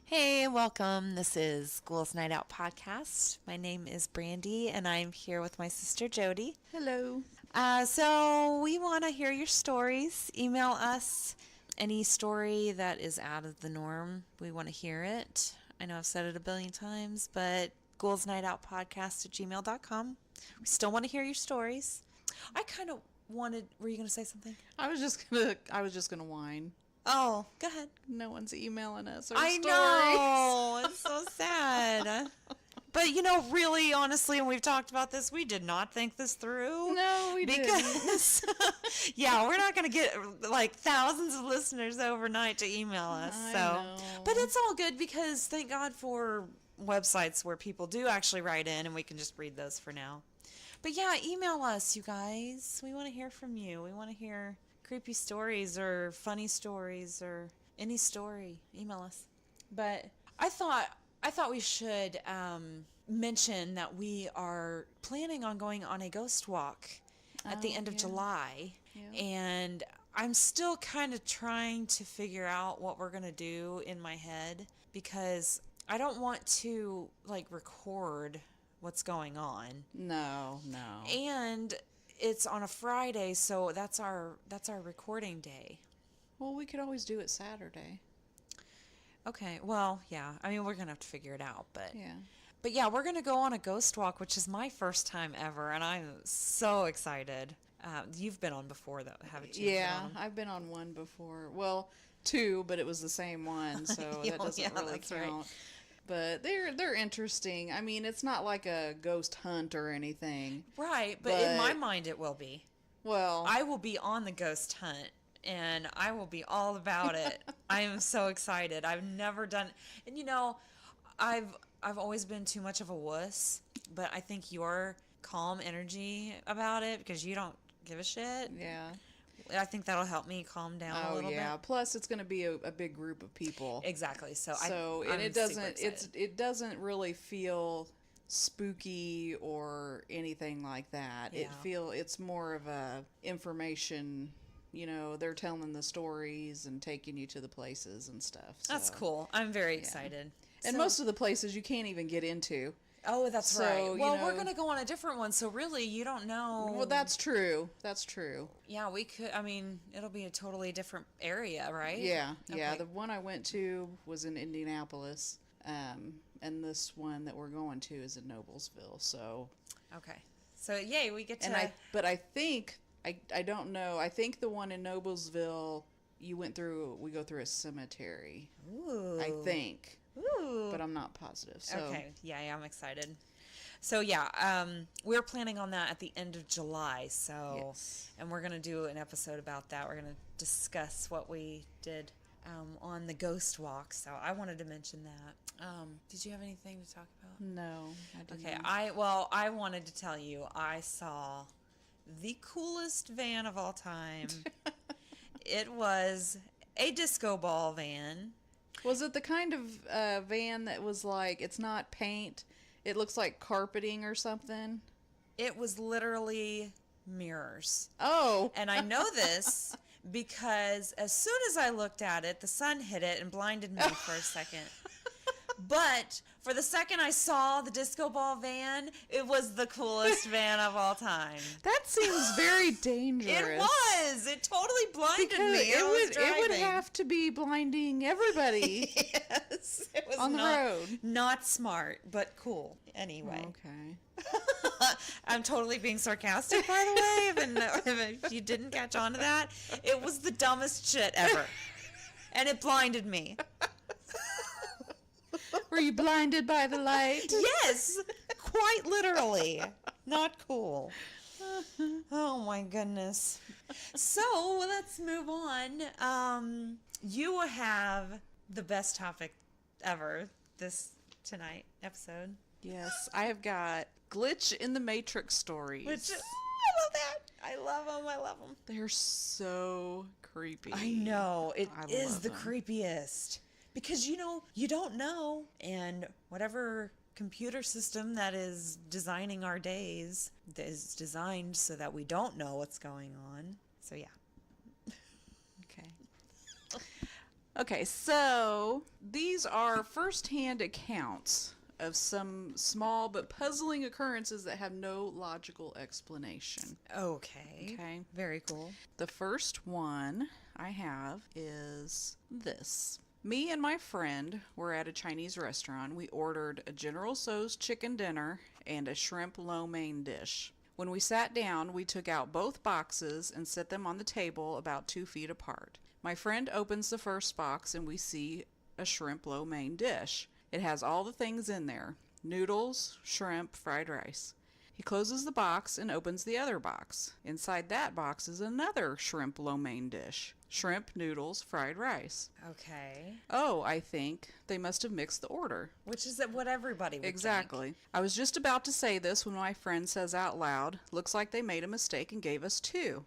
Hey, welcome. This is Ghouls Night Out podcast. My name is Brandy, and I'm here with my sister Jody. Hello. So we want to hear your stories. Email us any story that is out of the norm. We want to hear it. I know I've said it a billion times, but ghoulsnightoutpodcast@gmail.com. We still want to hear your stories. I kind of wanted. Were you going to say something? I was just gonna whine. Oh, go ahead. No one's emailing us our I stories. know. It's so sad. But, really, honestly, and we've talked about this, we did not think this through. No, we didn't. Because, we're not going to get, thousands of listeners overnight to email us. I know. But it's all good because thank God for websites where people do actually write in, and we can just read those for now. But, email us, you guys. We want to hear from you. We want to hear creepy stories or funny stories or any story. Email us. But I thought we should mention that we are planning on going on a ghost walk at the end of July. Yeah. And I'm still kind of trying to figure out what we're going to do in my head because I don't want to record what's going on. No. And it's on a Friday, so that's our recording day. Well, we could always do it Saturday. Okay, well, yeah. I mean, we're going to have to figure it out, but... Yeah. But yeah, we're going to go on a ghost walk, which is my first time ever, and I'm so excited. You've been on before, though, haven't you? Yeah, I've been on one before. Well, two, but it was the same one, so that doesn't really count. Right. But they're interesting. I mean, it's not like a ghost hunt or anything. Right, but in my mind it will be. Well, I will be on the ghost hunt, and I will be all about it. I am so excited. I've never done... And, I've always been too much of a wuss, but I think your calm energy about it, because you don't give a shit. Yeah. I think that'll help me calm down a little bit. Plus, it's going to be a big group of people. Exactly. It doesn't really feel spooky or anything like that. Yeah. It's more of a information. They're telling the stories and taking you to the places and stuff. So. That's cool. I'm very excited. And most of the places you can't even get into. Oh, that's right. Well, we're going to go on a different one, so really you don't know. Well, that's true. Yeah, we could. I mean, it'll be a totally different area, right? Yeah, yeah. Okay. The one I went to was in Indianapolis, and this one that we're going to is in Noblesville. So. Okay. So yay, we get to. But I think I don't know. I think the one in Noblesville we go through a cemetery. Ooh. I think. Ooh. But I'm not positive. So. Okay. Yeah, I'm excited. So we're planning on that at the end of July. So, yes. And we're gonna do an episode about that. We're gonna discuss what we did on the ghost walk. So I wanted to mention that. Did you have anything to talk about? No, I didn't. Okay. I wanted to tell you I saw the coolest van of all time. It was a disco ball van. Was it the kind of van that was like, it's not paint, it looks like carpeting or something? It was literally mirrors. Oh. And I know this because as soon as I looked at it, the sun hit it and blinded me for a second. But for the second I saw the disco ball van, it was the coolest van of all time. That seems very dangerous. It was. It totally blinded me. It would have to be blinding everybody. Yes. It was on the road. Not smart, but cool. Anyway. Okay. I'm totally being sarcastic, by the way, if you didn't catch on to that. It was the dumbest shit ever. And it blinded me. Were you blinded by the light? Yes, quite literally. Not cool. Oh my goodness. So let's move on. You have the best topic ever tonight episode. Yes, I have got Glitch in the Matrix stories. I love that. I love them. They're so creepy. I know. It is the them. creepiest. Because, you don't know. And whatever computer system that is designing our days is designed so that we don't know what's going on. So, yeah. Okay. Okay, so these are first-hand accounts of some small but puzzling occurrences that have no logical explanation. Okay. Okay. Very cool. The first one I have is this. Me and my friend were at a Chinese restaurant. We ordered a General Tso's chicken dinner and a shrimp lo mein dish. When we sat down, we took out both boxes and set them on the table about 2 feet apart. My friend opens the first box and we see a shrimp lo mein dish. It has all the things in there: noodles, shrimp, fried rice. He closes the box and opens the other box. Inside that box is another shrimp lo mein dish: shrimp, noodles, fried rice. Okay. Oh, I think they must have mixed the order. Which is what everybody would Exactly. I was just about to say this when my friend says out loud, "Looks like they made a mistake and gave us 2."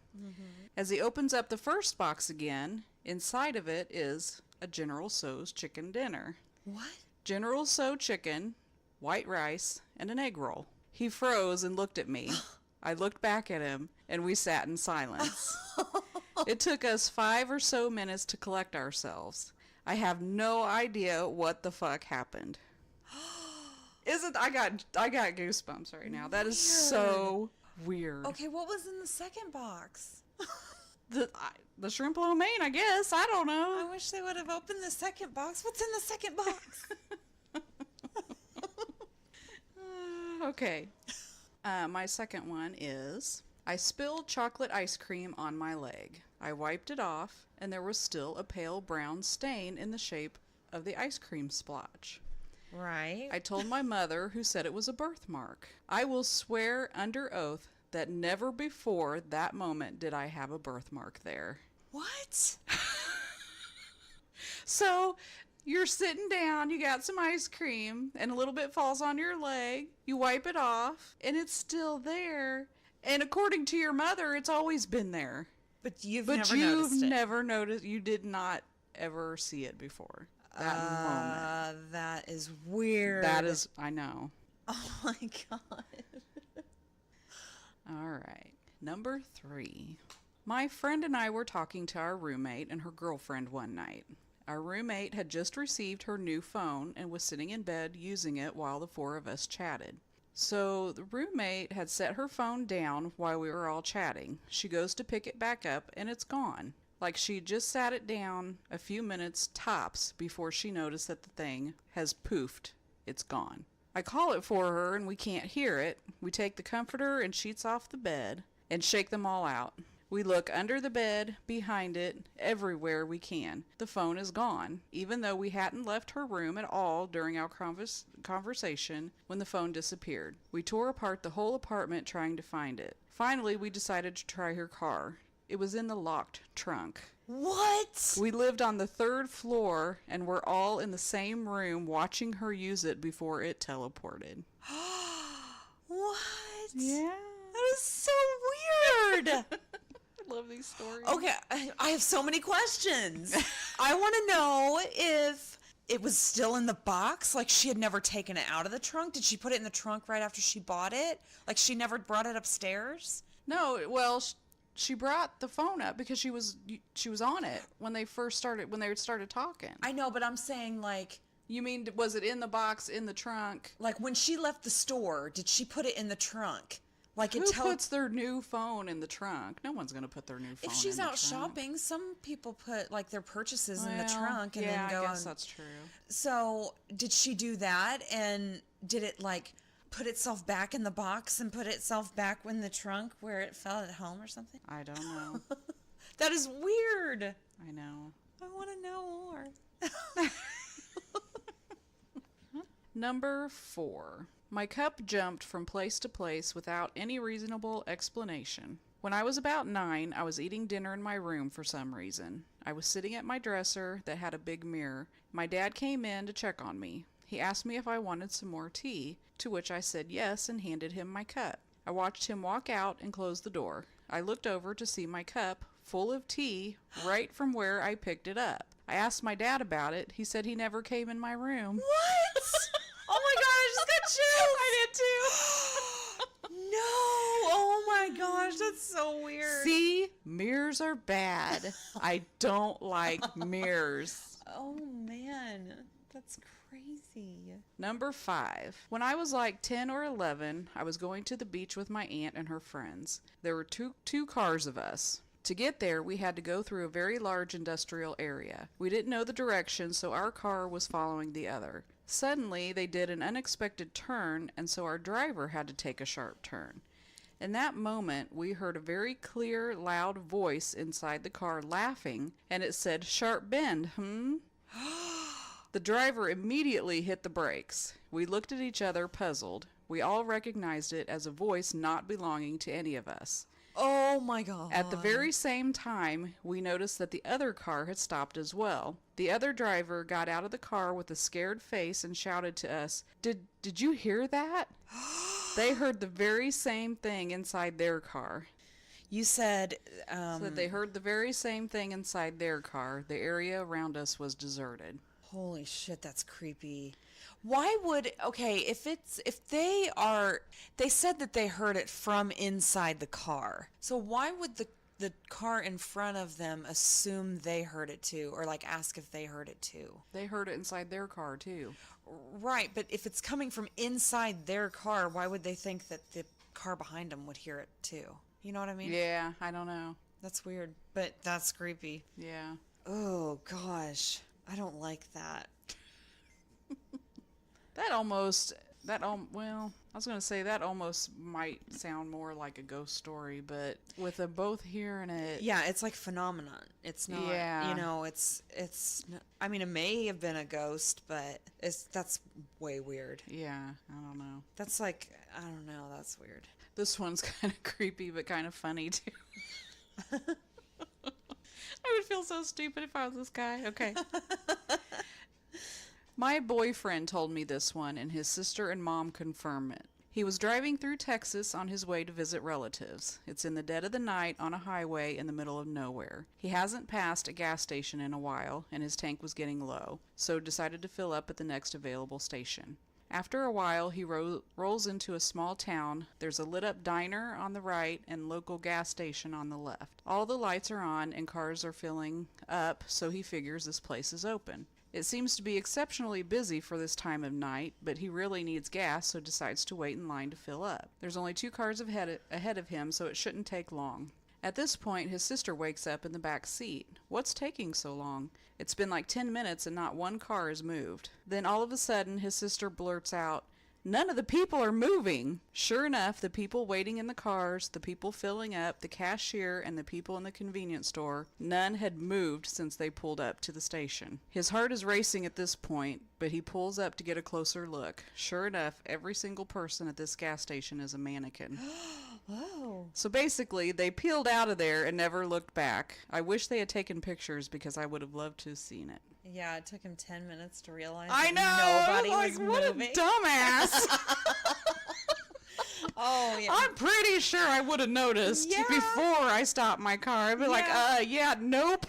As he opens up the first box again, inside of it is a General Tso's chicken dinner. think. What? General Tso chicken, white rice, and an egg roll. He froze and looked at me. I looked back at him, and we sat in silence. It took us 5 or so minutes to collect ourselves. I have no idea what the fuck happened. I got goosebumps right now. That is so weird. Okay, what was in the second box? The shrimp lo mein, I guess. I don't know. I wish they would have opened the second box. What's in the second box? Okay. My second one is, I spilled chocolate ice cream on my leg. I wiped it off, and there was still a pale brown stain in the shape of the ice cream splotch. Right. I told my mother, who said it was a birthmark. I will swear under oath that never before that moment did I have a birthmark there. What? So you're sitting down, you got some ice cream, and a little bit falls on your leg. You wipe it off, and it's still there. And according to your mother, it's always been there. But you've But never you've noticed it. never noticed. You did not ever see it before. That moment. That is weird. That is, I know. Oh my god. All right. Number 3. My friend and I were talking to our roommate and her girlfriend one night. Our roommate had just received her new phone and was sitting in bed using it while the 4 of us chatted. So the roommate had set her phone down while we were all chatting. She goes to pick it back up and it's gone. Like she just sat it down a few minutes tops before she noticed that the thing has poofed. It's gone. I call it for her and we can't hear it. We take the comforter and sheets off the bed and shake them all out. We look under the bed, behind it, everywhere we can. The phone is gone, even though we hadn't left her room at all during our conversation when the phone disappeared. We tore apart the whole apartment trying to find it. Finally, we decided to try her car. It was in the locked trunk. What? We lived on the 3rd floor and were all in the same room watching her use it before it teleported. What? Yeah. That is so weird. I love these stories. Okay, I have so many questions. I want to know if it was still in the box, like she had never taken it out of the trunk. Did she put it in the trunk right after she bought it? Like she never brought it upstairs? No, well, she brought the phone up because she was on it when they started talking. I know, but I'm saying like You mean, was it in the box in the trunk? when she left the store, did she put it in the trunk? Like Who puts their new phone in the trunk? No one's going to put their new phone in if she's the out trunk. shopping, some people put like their purchases in the Well, trunk and yeah, then go I guess on. that's true. So did she do that, and did it like put itself back in the box and put itself back in the trunk where it fell at home or something? I don't know. That is weird. I know. I want to know more. Number 4. My cup jumped from place to place without any reasonable explanation. When I was about 9, I was eating dinner in my room for some reason. I was sitting at my dresser that had a big mirror. My dad came in to check on me. He asked me if I wanted some more tea, to which I said yes and handed him my cup. I watched him walk out and close the door. I looked over to see my cup full of tea right from where I picked it up. I asked my dad about it. He said he never came in my room. What? Oh my god, I just got chills. I did too. No. Oh my gosh, that's so weird. See, mirrors are bad. I don't like mirrors. Oh man, that's crazy. Number 5. When I was like 10 or 11, I was going to the beach with my aunt and her friends. There were two cars of us. To get there, we had to go through a very large industrial area. We didn't know the direction, so our car was following the other. Suddenly, they did an unexpected turn, and so our driver had to take a sharp turn. In that moment, we heard a very clear, loud voice inside the car laughing, and it said, "Sharp bend, hmm?" The driver immediately hit the brakes. We looked at each other, puzzled. We all recognized it as a voice not belonging to any of us. Oh my god. At the very same time, we noticed that the other car had stopped as well. The other driver got out of the car with a scared face and shouted to us, Did you hear that?" They heard the very same thing inside their car. You said, So that they heard the very same thing inside their car. The area around us was deserted. holy shit, that's creepy. Why would, okay, if they said that they heard it from inside the car. So why would the car in front of them assume they heard it too, or like ask if they heard it too? They heard it inside their car too. Right, but if it's coming from inside their car, why would they think that the car behind them would hear it too? You know what I mean? Yeah, I don't know. That's weird, but that's creepy. Yeah. Oh gosh, I don't like that. Well, I was going to say that almost might sound more like a ghost story, but with them both hearing it. Yeah, it's like phenomenon. It's not, Yeah. you know, I mean, it may have been a ghost, but that's way weird. Yeah, I don't know. That's like, I don't know, that's weird. This one's kind of creepy, but kind of funny too. I would feel so stupid if I was this guy. Okay. My boyfriend told me this one, and his sister and mom confirm it. He was driving through Texas on his way to visit relatives. It's in the dead of the night on a highway in the middle of nowhere. He hasn't passed a gas station in a while, and his tank was getting low, so decided to fill up at the next available station. After a while, he rolls into a small town. There's a lit-up diner on the right and local gas station on the left. All the lights are on and cars are filling up, so he figures this place is open. It seems to be exceptionally busy for this time of night, but he really needs gas, so decides to wait in line to fill up. There's only 2 cars ahead of him, so it shouldn't take long. At this point, his sister wakes up in the back seat. What's taking so long? It's been like 10 minutes and not one car has moved. Then all of a sudden, his sister blurts out, "None of the people are moving." Sure enough, the people waiting in the cars, the people filling up, the cashier, and the people in the convenience store, none had moved since they pulled up to the station. His heart is racing at this point, but he pulls up to get a closer look. Sure enough, every single person at this gas station is a mannequin. Oh. So basically, they peeled out of there and never looked back. I wish they had taken pictures because I would have loved to have seen it. Yeah, it took him 10 minutes to realize I know! that nobody like, was what moving. a dumbass! Oh, yeah. I'm pretty sure I would have noticed Yeah. before I stopped my car. I'd be like, nope.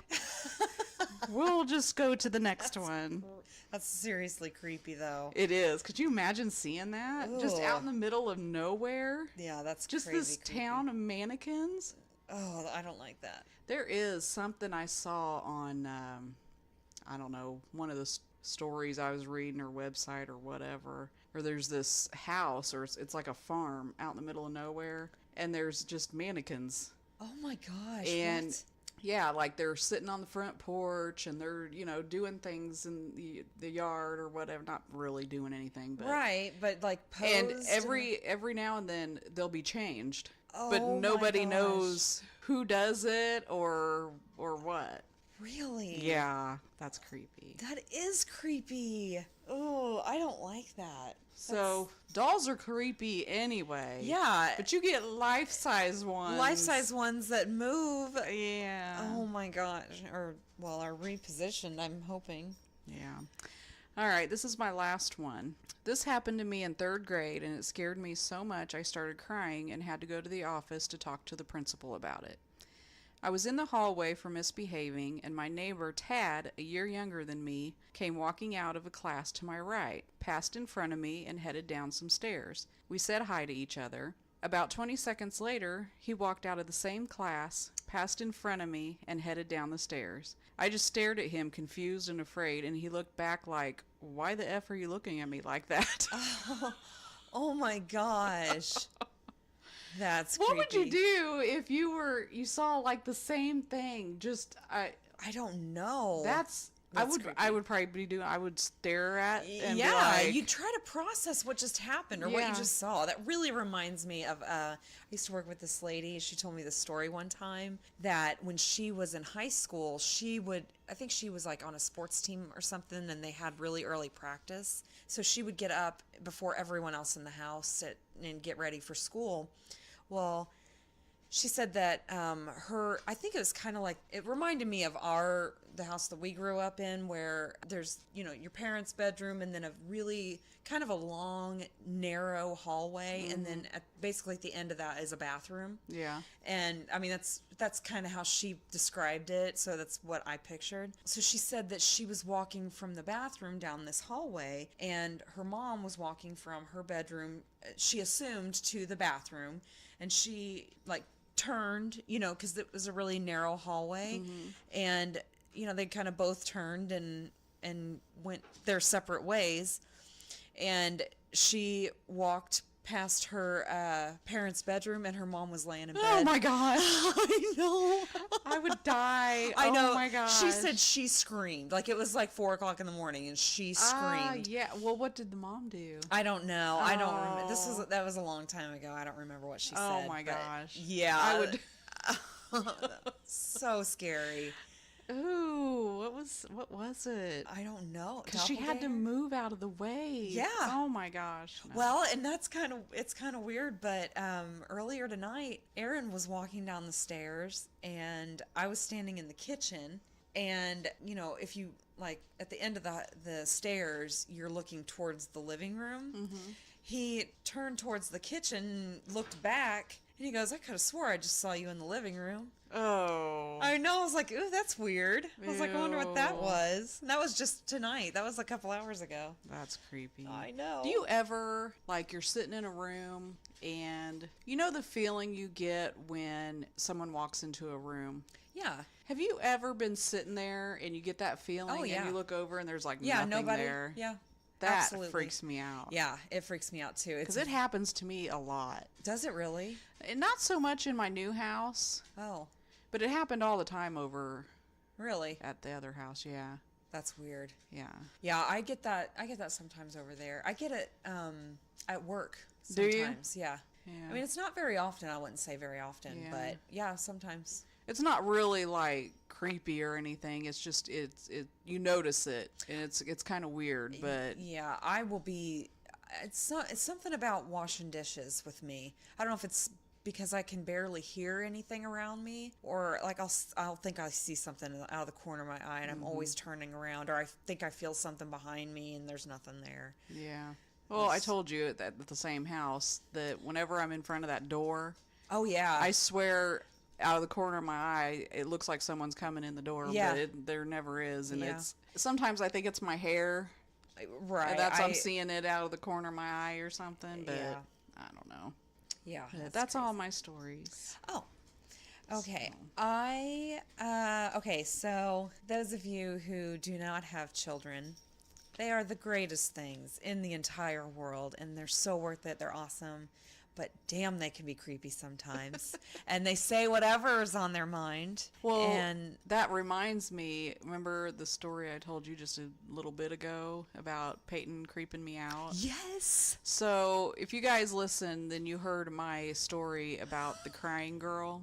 We'll just go to the next one. That's seriously creepy, though. It is. Could you imagine seeing that? Just out in the middle of nowhere? Yeah, that's Just crazy this creepy. town of mannequins? Oh, I don't like that. There is something I saw on, I don't know, one of the stories I was reading or website or whatever, where there's this house or it's like a farm out in the middle of nowhere, and there's just mannequins. Oh my gosh. And what? yeah, like they're sitting on the front porch and they're, doing things in the yard or whatever. Not really doing anything, but Right, but like posed. and every now and then they'll be changed, but Oh my nobody gosh. knows who does it or what. Really? Yeah, that's creepy. That is creepy. Oh, I don't like that. So dolls are creepy anyway. Yeah. but you get life-size ones. Life-size ones that move. Yeah. Oh my gosh. Or, well, are repositioned, I'm hoping. Yeah. All right, this is my last one. This happened to me in 3rd grade, and it scared me so much I started crying and had to go to the office to talk to the principal about it. I was in the hallway for misbehaving, and my neighbor, Tad, a year younger than me, came walking out of a class to my right, passed in front of me, and headed down some stairs. We said hi to each other. About 20 seconds later, he walked out of the same class, passed in front of me, and headed down the stairs. I just stared at him, confused and afraid, and he looked back like, why the F are you looking at me like that? Oh my gosh. That's What would you creepy. do if you saw like the same thing? I don't know. That's That's I creepy. would probably be doing, I would stare at and be Yeah, like, you try to process what just happened or what you Yeah. just saw. That really reminds me of I used to work with this lady. She told me the story one time that when she was in high school, I think she was like on a sports team or something, and they had really early practice. So she would get up before everyone else in the house and get ready for school. Well, she said that I think it was kind of like, it reminded me of the house that we grew up in, where there's, your parents' bedroom and then a really kind of a long, narrow hallway. And then basically at the end of that is a bathroom. yeah. And I mean, that's kind of how she described it. So that's what I pictured. So she said that she was walking from the bathroom down this hallway, and her mom was walking from her bedroom, she assumed, to the bathroom. And she like turned, because it was a really narrow hallway. And, they kind of both turned and went their separate ways. And she walked past her parents' bedroom, and her mom was laying in bed. Oh my gosh. I know. I would die. I know. Oh my gosh. She said she screamed. Like, it was like 4:00 in the morning, and she screamed. Yeah. Well, what did the mom do? I don't know. I don't remember. Oh. That was a long time ago. I don't remember what she Oh said. my but gosh. Yeah. I would. So scary. Ooh, what was it? I don't know. Because she had to Doppelganger? move out of the way. Yeah. Oh my gosh. No. Well, and it's kind of weird, but earlier tonight, Aaron was walking down the stairs, and I was standing in the kitchen, and if you like at the end of the stairs, you're looking towards the living room. He turned towards the kitchen, looked back, and he goes, "I could have swore I just saw you in the living room." Oh. I know. I was like, "Ooh, that's weird." I was like, "I wonder what that Ew. was." And that was just tonight. That was a couple hours ago. That's creepy. I know. Do you ever, like, you're sitting in a room and you know the feeling you get when someone walks into a room? Yeah. Have you ever been sitting there and you get that feeling Oh, yeah. and you look over and there's like Yeah. nothing Nobody. there? Yeah. That absolutely. freaks me out. Yeah, it freaks me out too. Because it happens to me a lot. Does it really? And not so much in my new house, Oh, but it happened all the time over really? at the other house. Yeah. That's weird. Yeah. Yeah, I get that. I get that sometimes over there. I get it at work Do you? sometimes. Yeah. Yeah. I mean, it's not very often. I wouldn't say very often, Yeah. but yeah, sometimes. It's not really like creepy or anything. It's just you notice it and it's kind of weird, but Yeah, I will be. It's something about washing dishes with me. I don't know if it's because I can barely hear anything around me, or like I'll think I see something out of the corner of my eye, and I'm always turning around, or I think I feel something behind me, and there's nothing there. yeah. Well, I told you at the same house that whenever I'm in front of that door, Oh yeah, I swear out of the corner of my eye, it looks like someone's coming in the door, Yeah. but there never is. And Yeah. it's sometimes I think it's my hair. right. I'm seeing it out of the corner of my eye or something, but Yeah. I don't know. Yeah, That's all my stories. Oh, okay. Okay. So those of you who do not have children, they are the greatest things in the entire world, and they're so worth it. They're awesome, but damn, they can be creepy sometimes. And they say whatever is on their mind. Well, and that reminds me, remember the story I told you just a little bit ago about Peyton creeping me out? yes, So, if you guys listened, then you heard my story about the crying girl.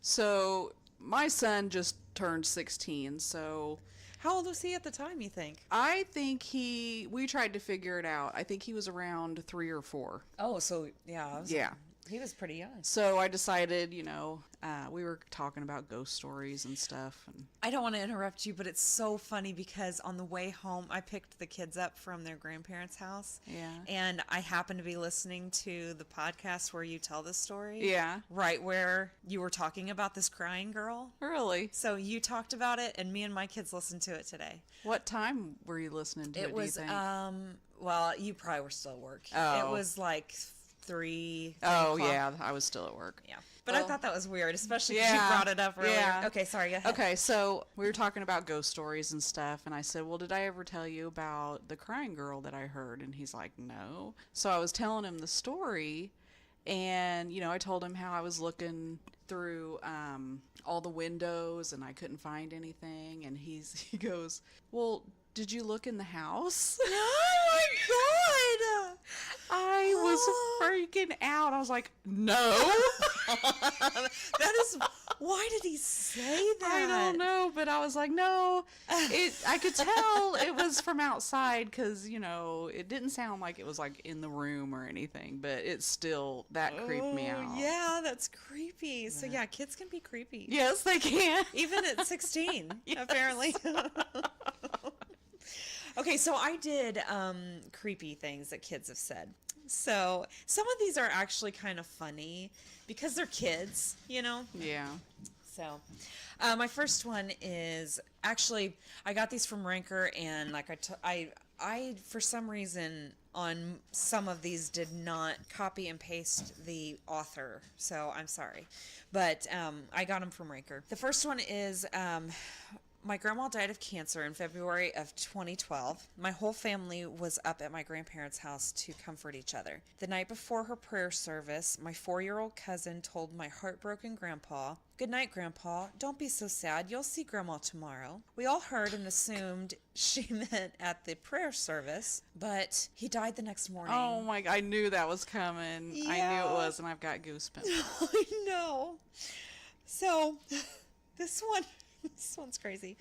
So, my son just turned 16, so how old was he at the time? You think? I think we tried to figure it out. I think he was around 3 or 4. Oh, so yeah, Yeah. he was pretty young. So I decided, we were talking about ghost stories and stuff. And I don't want to interrupt you, but it's so funny because on the way home, I picked the kids up from their grandparents' house. Yeah. And I happened to be listening to the podcast where you tell this story. Yeah. Right where you were talking about this crying girl. Really? So you talked about it, and me and my kids listened to it today. What time were you listening to it, It was, do you think? well, you probably were still at work. Oh. It was like 3. Oh, o'clock. yeah, I was still at work. Yeah. But I Well, thought that was weird, especially because yeah, you brought it up earlier. yeah. Okay, sorry, go ahead. Okay, so we were talking about ghost stories and stuff, and I said, well, did I ever tell you about the crying girl that I heard? And he's like, no. So I was telling him the story, and, I told him how I was looking through all the windows, and I couldn't find anything, and he goes, well, did you look in the house? Oh my god! I was freaking out. I was like, no. That is. Why did he say that? I don't know, but I was like, no. I could tell it was from outside because, it didn't sound like it was like in the room or anything, but it's still, that creeped me out. Yeah, that's creepy. So yeah, kids can be creepy. Yes, they can. Even at 16, apparently. Okay, so I did creepy things that kids have said. So some of these are actually kind of funny because they're kids, Yeah. So my first one is actually I got these from Ranker, and like I for some reason on some of these did not copy and paste the author, so I'm sorry, but I got them from Ranker. The first one is. My grandma died of cancer in February of 2012. My whole family was up at my grandparents' house to comfort each other. The night before her prayer service, my 4-year-old cousin told my heartbroken grandpa, "Good night, Grandpa. Don't be so sad. You'll see Grandma tomorrow." We all heard and assumed she meant at the prayer service, but he died the next morning. Oh my, I knew that was coming. I knew Yeah. it was, and I've got goosebumps. I know. So, this one's crazy.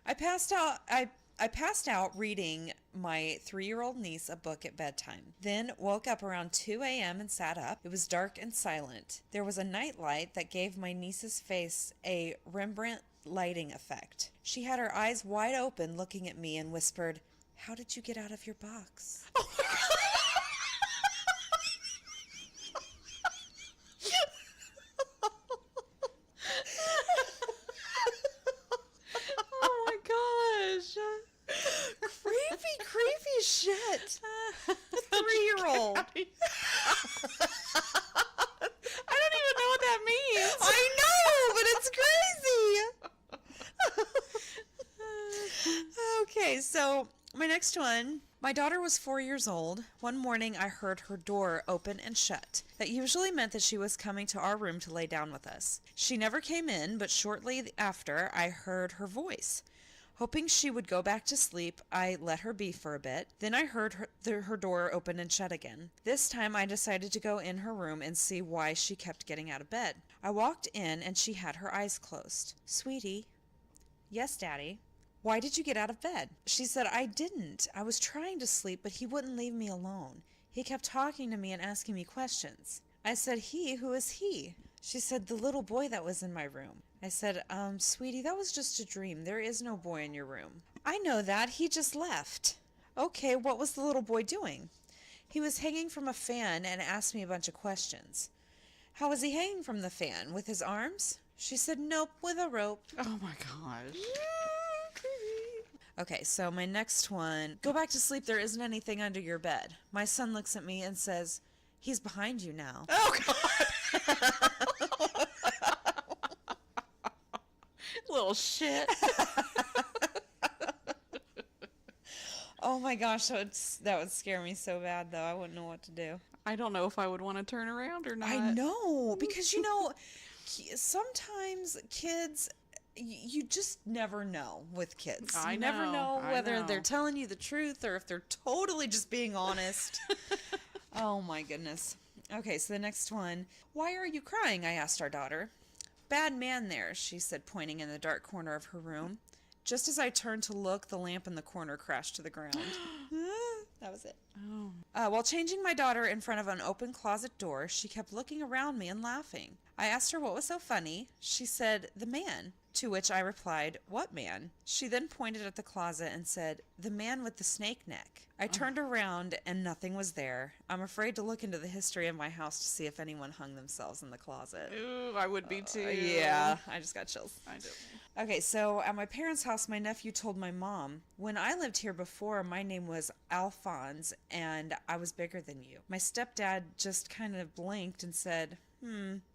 I passed out reading my 3-year-old niece a book at bedtime. Then woke up around 2 a.m. and sat up. It was dark and silent. There was a night light that gave my niece's face a Rembrandt lighting effect. She had her eyes wide open looking at me and whispered, "How did you get out of your box?" Oh my gosh. Creepy shit. A 3-year-old. I don't even know what that means. I know, but it's crazy. Okay, so my next one. My daughter was 4 years old. One morning, I heard her door open and shut. That usually meant that she was coming to our room to lay down with us. She never came in, but shortly after, I heard her voice. Hoping she would go back to sleep, I let her be for a bit. Then I heard her door open and shut again. This time, I decided to go in her room and see why she kept getting out of bed. I walked in, and she had her eyes closed. "Sweetie." "Yes, Daddy." "Why did you get out of bed?" She said, "I didn't. I was trying to sleep, but he wouldn't leave me alone. He kept talking to me and asking me questions." I said, "He? Who is he?" She said, "The little boy that was in my room." I said, Sweetie, that was just a dream. There is no boy in your room." "I know that. He just left." "Okay, what was the little boy doing?" "He was hanging from a fan and asked me a bunch of questions." "How was he hanging from the fan? With his arms?" She said, "Nope, with a rope." Oh my gosh. Okay, so my next one. Go back to sleep. There isn't anything under your bed. My son looks at me and says, "He's behind you now." Oh God. Little shit. Oh my gosh, that would scare me so bad, though. I wouldn't know what to do. I don't know if I would want to turn around or not. I know, because sometimes kids, you just never know with kids. I You never know, know I whether know. they're telling you the truth or if they're totally just being honest. Oh my goodness. Okay, so the next one. "Why are you crying?" I asked our daughter. "Bad man there," she said, pointing in the dark corner of her room. Just as I turned to look, the lamp in the corner crashed to the ground. That was it. Oh. While changing my daughter in front of an open closet door, she kept looking around me and laughing. I asked her what was so funny. She said, "The man." To which I replied, "What man?" She then pointed at the closet and said, "The man with the snake neck." I turned around and nothing was there. I'm afraid to look into the history of my house to see if anyone hung themselves in the closet. Ooh, I would be too. Yeah, I just got chills. I do. Okay, so at my parents' house, my nephew told my mom, when I lived here before, my name was Alphonse and I was bigger than you. My stepdad just kind of blinked and said,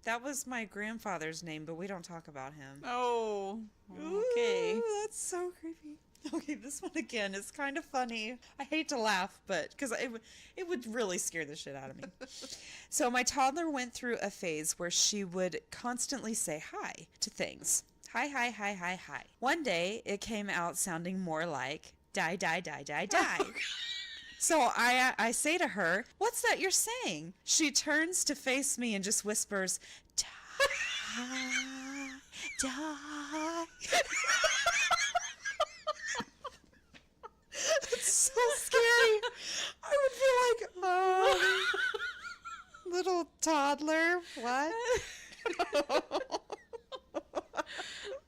that was my grandfather's name, but we don't talk about him. Oh, okay. Ooh, that's so creepy. Okay, this one again is kind of funny. I hate to laugh, but because it would really scare the shit out of me. So my toddler went through a phase where she would constantly say hi to things. Hi, hi, hi, hi, hi. One day, it came out sounding more like die, die, die, die, die. So I say to her, what's that you're saying? She turns to face me and just whispers, die, die. It's so scary. I would be like, little toddler, what?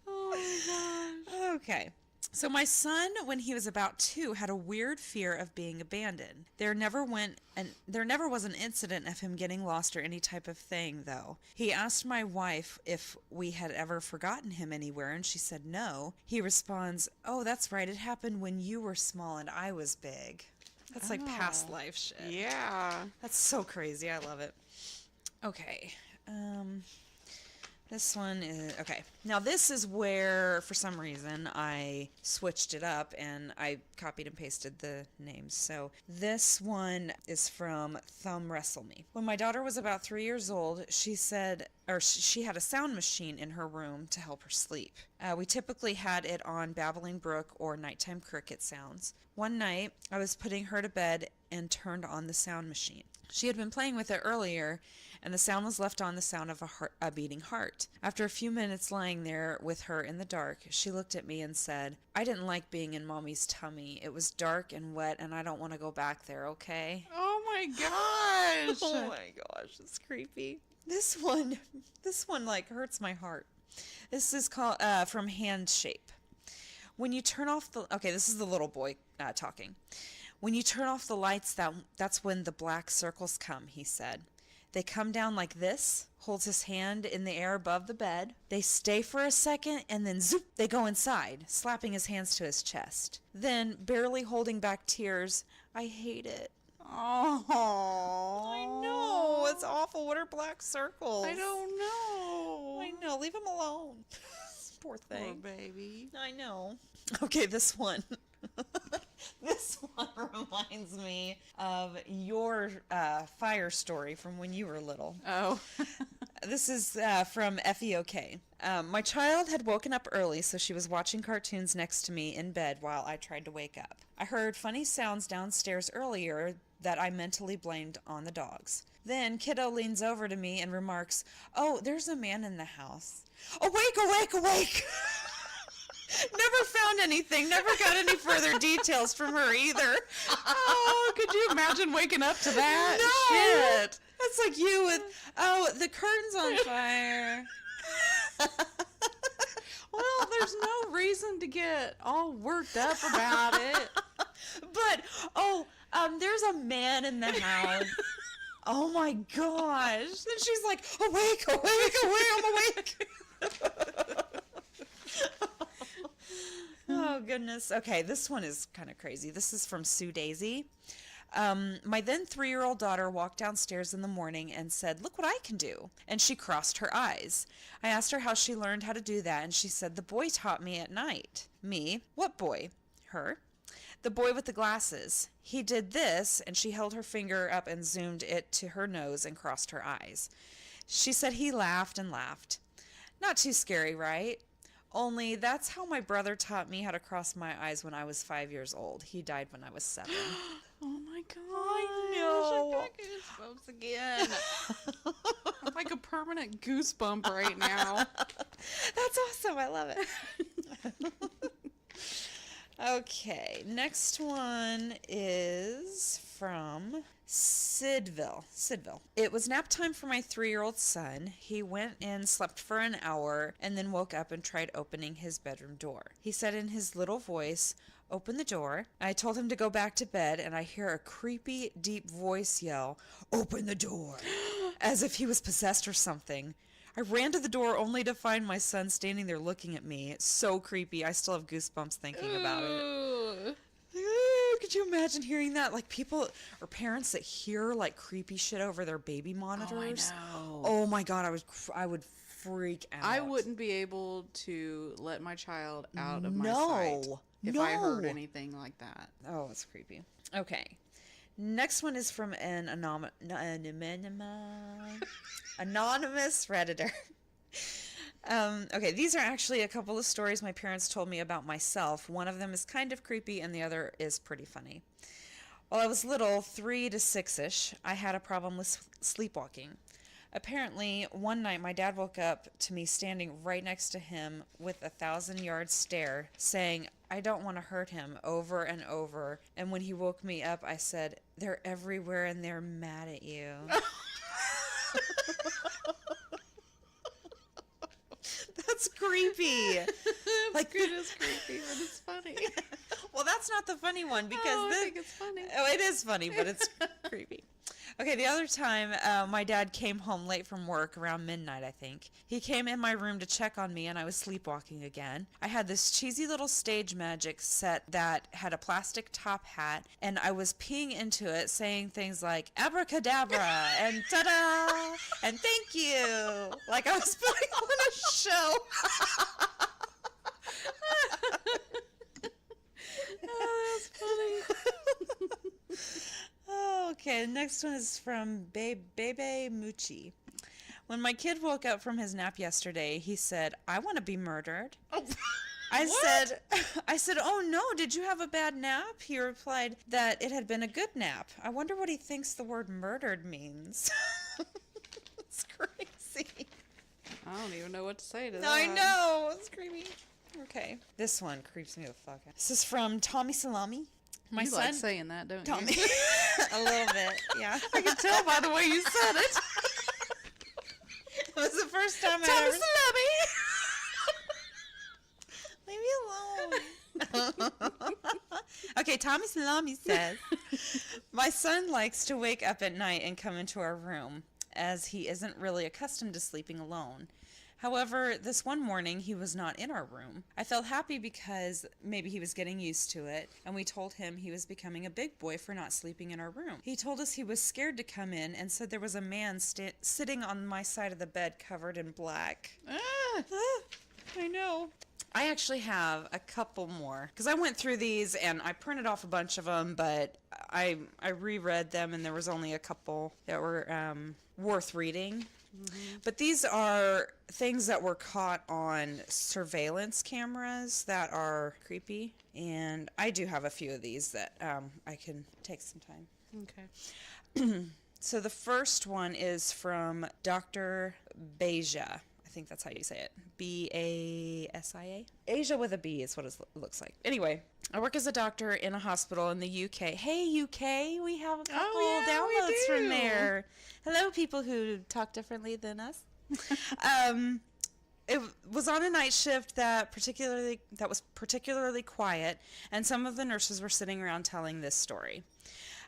Oh my gosh. Okay. So my son, when he was about 2, had a weird fear of being abandoned. There never was an incident of him getting lost or any type of thing, though. He asked my wife if we had ever forgotten him anywhere, and she said no. He responds, "Oh, that's right. It happened when you were small and I was big." That's like past life shit. Yeah. That's so crazy. I love it. Okay. This one is, okay. Now this is where, for some reason, I switched it up and I copied and pasted the names. So this one is from Thumb Wrestle Me. When my daughter was about 3 years old, she had a sound machine in her room to help her sleep. We typically had it on Babbling Brook or nighttime cricket sounds. One night, I was putting her to bed and turned on the sound machine. She had been playing with it earlier, and the sound was left on the sound of a beating heart. After a few minutes lying there with her in the dark, she looked at me and said, "I didn't like being in Mommy's tummy. It was dark and wet, and I don't want to go back there, okay?" Oh my gosh. Oh my gosh, it's creepy. This one like hurts my heart. This is called from Hand Shape. When you turn off this is the little boy talking. When you turn off the lights, that's when the black circles come, he said. They come down like this, holds his hand in the air above the bed. They stay for a second, and then zoop, they go inside, slapping his hands to his chest. Then, barely holding back tears, "I hate it." Oh. I know, it's awful. What are black circles? I don't know. I know, leave him alone. Poor Poor thing. baby. I know. Okay, this one. This one reminds me of your fire story from when you were little. Oh. This is from FEOK. My child had woken up early, so she was watching cartoons next to me in bed while I tried to wake up. I heard funny sounds downstairs earlier that I mentally blamed on the dogs. Then kiddo leans over to me and remarks, "Oh, there's a man in the house." Awake, awake, awake! Never found anything. Never got any further details from her either. Oh, could you imagine waking up to that? No! Shit. That's like you with, "Oh, the curtain's on fire." Well, there's no reason to get all worked up about it. But, there's a man in the house. Oh my gosh. And she's like, "Awake, awake, awake, I'm awake." Oh goodness. Okay, this one is kind of crazy. This is from Sue Daisy. My then 3-year-old daughter walked downstairs in the morning and said, "Look what I can do." And she crossed her eyes. I asked her how she learned how to do that, and she said, "The boy taught me at night." Me? What boy? Her. The boy with the glasses. He did this, and she held her finger up and zoomed it to her nose and crossed her eyes. She said he laughed and laughed. Not too scary, right? Only that's how my brother taught me how to cross my eyes when I was 5 years old. He died when I was 7. Oh my god. I know. I got goosebumps again. I'm like a permanent goosebump right now. That's awesome. I love it. Okay, next one is from Sidville. It was nap time for my 3-year-old son. He went in, slept for an hour, and then woke up and tried opening his bedroom door. He said in his little voice, "Open the door." I told him to go back to bed, and I hear a creepy, deep voice yell, "Open the door," as if he was possessed or something. I ran to the door only to find my son standing there looking at me. It's so creepy. I still have goosebumps thinking about it. Ooh. Could you imagine hearing that? Like people or parents that hear like creepy shit over their baby monitors. know. Oh my God, I would freak out. I wouldn't be able to let my child out of my sight if I heard No. anything like that. Oh, it's creepy. Okay. Next one is from an anonymous Redditor. Okay, these are actually a couple of stories my parents told me about myself. One of them is kind of creepy and the other is pretty funny. While I was little, 3 to 6-ish, I had a problem with sleepwalking. Apparently, one night my dad woke up to me standing right next to him with a 1,000-yard stare, saying, "I don't want to hurt him," over and over. And when he woke me up, I said, "They're everywhere and they're mad at you." That's creepy. Like It is creepy, but it's funny. Well, that's not the funny one because I think it's funny. Oh, it is funny, but it's creepy. Okay, the other time, my dad came home late from work around midnight, I think. He came in my room to check on me, and I was sleepwalking again. I had this cheesy little stage magic set that had a plastic top hat, and I was peeing into it, saying things like abracadabra and ta-da and thank you, like I was putting on a show. Oh, that's funny. Oh, okay, next one is from Bebe Mucci. When my kid woke up from his nap yesterday, he said, "I want to be murdered." Oh, I what? said, "Oh no, did you have a bad nap?" He replied that it had been a good nap. I wonder what he thinks the word murdered means. It's crazy. I don't even know what to say to that. I know, it's creepy. Okay, this one creeps me the fuck out. This is from Tommy Salami. My You son, like saying that, don't Tommy. you? A little bit, yeah. I can tell by the way you said it. It was the first time Tommy I ever... Salami. Leave me alone. Okay, Tommy Salami says, "My son likes to wake up at night and come into our room, as he isn't really accustomed to sleeping alone. However, this one morning he was not in our room. I felt happy because maybe he was getting used to it, and we told him he was becoming a big boy for not sleeping in our room. He told us he was scared to come in and said there was a man sitting on my side of the bed covered in black." Ah, I know. I actually have a couple more because I went through these and I printed off a bunch of them, but I reread them and there was only a couple that were worth reading. But these are things that were caught on surveillance cameras that are creepy, and I do have a few of these that I can take some time. okay. So the first one is from Dr. Beja. I think that's how you say it. Basia? Asia with a B is what it looks like. Anyway, I work as a doctor in a hospital in the UK. Hey, UK, we have a couple yeah, we downloads from do. there. Hello, people who talk differently than us. It was on a night shift that was particularly quiet, and some of the nurses were sitting around telling this story.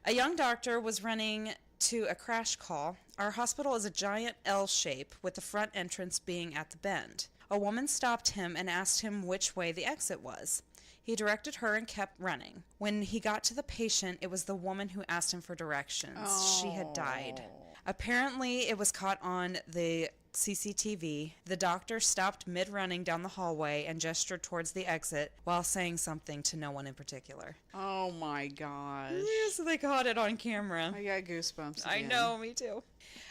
A young doctor was running to a crash call. Our hospital is a giant L shape with the front entrance being at the bend. A woman stopped him and asked him which way the exit was. He directed her and kept running. When he got to the patient, it was the woman who asked him for directions. She had died. Apparently, it was caught on the CCTV. The doctor stopped mid-running down the hallway and gestured towards the exit while saying something to no one in particular. Oh my gosh. Yeah, so they caught it on camera. I got goosebumps I again. know, me too.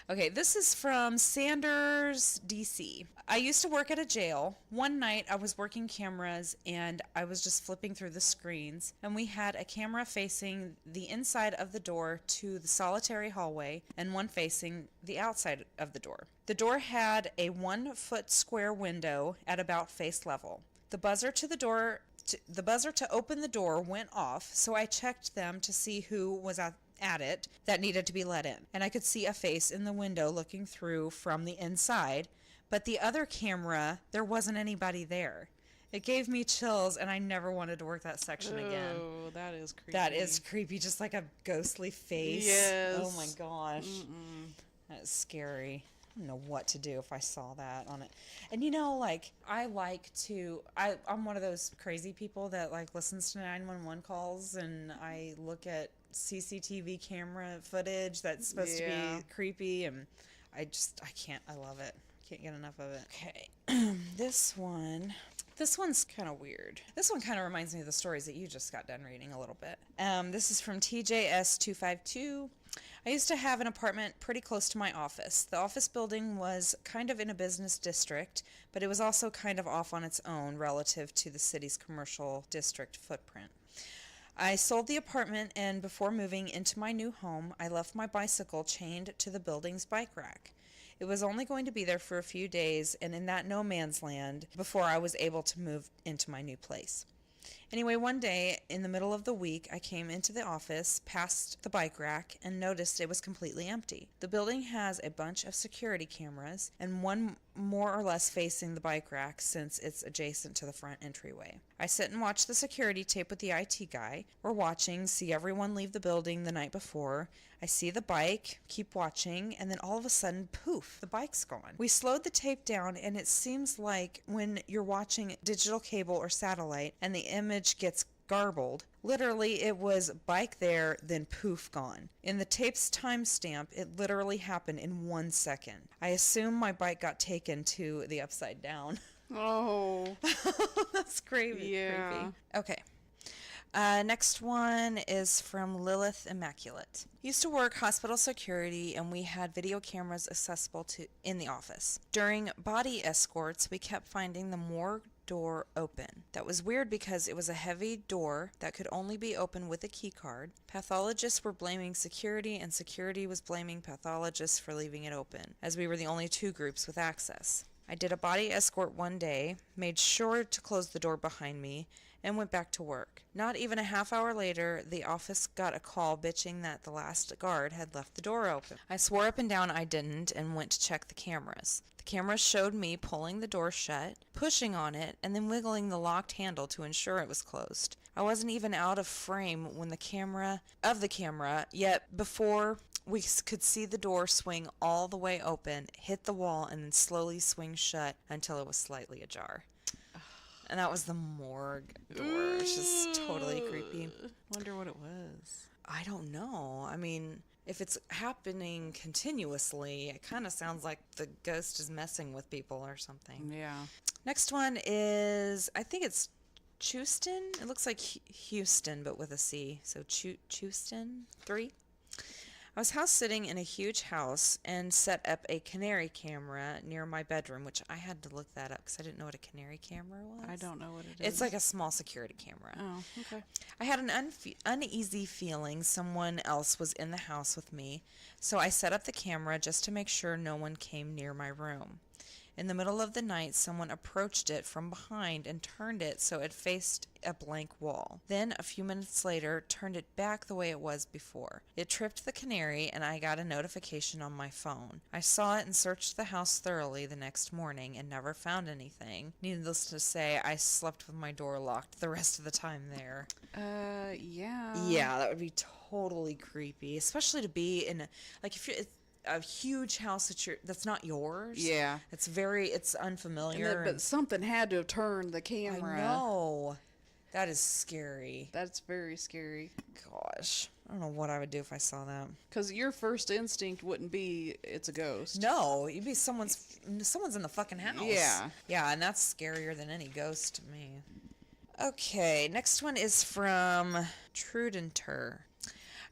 Okay, this is from Sanders, DC. I used to work at a jail. One night I was working cameras and I was just flipping through the screens, and we had a camera facing the inside of the door to the solitary hallway and one facing the outside of the door. The door had a 1-foot square window at about face level. The buzzer to open the door went off, so I checked them to see who was at it that needed to be let in. And I could see a face in the window looking through from the inside, but the other camera, there wasn't anybody there. It gave me chills, and I never wanted to work that section again. Oh, that is creepy. That is creepy, just like a ghostly face. Yes. Oh my gosh. That is scary. don't know what to do if I saw that on it. And like I'm one of those crazy people that like listens to 911 calls, and I look at CCTV camera footage that's supposed to be creepy, and I can't. I love it. Can't get enough of it. Okay. This one's kind of weird. This one kind of reminds me of the stories that you just got done reading a little bit. This is from TJS252. I used to have an apartment pretty close to my office. The office building was kind of in a business district, but it was also kind of off on its own relative to the city's commercial district footprint. I sold the apartment, and before moving into my new home, I left my bicycle chained to the building's bike rack. It was only going to be there for a few days and in that no man's land before I was able to move into my new place. Anyway, one day in the middle of the week, I came into the office, past the bike rack, and noticed it was completely empty. The building has a bunch of security cameras, and one more or less facing the bike rack since it's adjacent to the front entryway. I sit and watch the security tape with the IT guy. We're watching, see everyone leave the building the night before. I see the bike, keep watching, and then all of a sudden, poof, the bike's gone. We slowed the tape down, and it seems like when you're watching digital cable or satellite and the image gets garbled, literally it was bike there, then poof, gone. In the tape's timestamp, it literally happened in 1 second. I assume my bike got taken to the upside down. Oh. That's crazy. Yeah. Creepy. Okay. Next one is from Lilith Immaculate. Used to work hospital security, and we had video cameras accessible in the office. During body escorts, we kept finding the morgue door open. That was weird because it was a heavy door that could only be opened with a key card. Pathologists were blaming security, and security was blaming pathologists for leaving it open, as we were the only two groups with access. I did a body escort one day, made sure to close the door behind me, and went back to work. Not even a half hour later, the office got a call bitching that the last guard had left the door open. I swore up and down I didn't and went to check the cameras. The cameras showed me pulling the door shut, pushing on it, and then wiggling the locked handle to ensure it was closed. I wasn't even out of frame when the camera, yet before we could see the door swing all the way open, hit the wall, and then slowly swing shut until it was slightly ajar. And that was the morgue door. It's just totally creepy. Wonder what it was. I don't know. I mean, if it's happening continuously, it kind of sounds like the ghost is messing with people or something. Yeah. Next one is, I think it's Houston. It looks like Houston, but with a C. So Houston 3. I was house sitting in a huge house and set up a canary camera near my bedroom, which I had to look that up because I didn't know what a canary camera was. I don't know what it is. It's like a small security camera. Oh, okay. I had an uneasy feeling someone else was in the house with me, so I set up the camera just to make sure no one came near my room. In the middle of the night, someone approached it from behind and turned it so it faced a blank wall. Then, a few minutes later, turned it back the way it was before. It tripped the canary, and I got a notification on my phone. I saw it and searched the house thoroughly the next morning and never found anything. Needless to say, I slept with my door locked the rest of the time there. Yeah. Yeah, that would be totally creepy, especially to be in, if you're a huge house that's not yours. Yeah. It's unfamiliar. But something had to have turned the camera. I know. That is scary. That's very scary. Gosh. I don't know what I would do if I saw that. Because your first instinct wouldn't be, it's a ghost. No, you'd be someone's in the fucking house. Yeah. Yeah, and that's scarier than any ghost to me. Okay, next one is from Trudenter.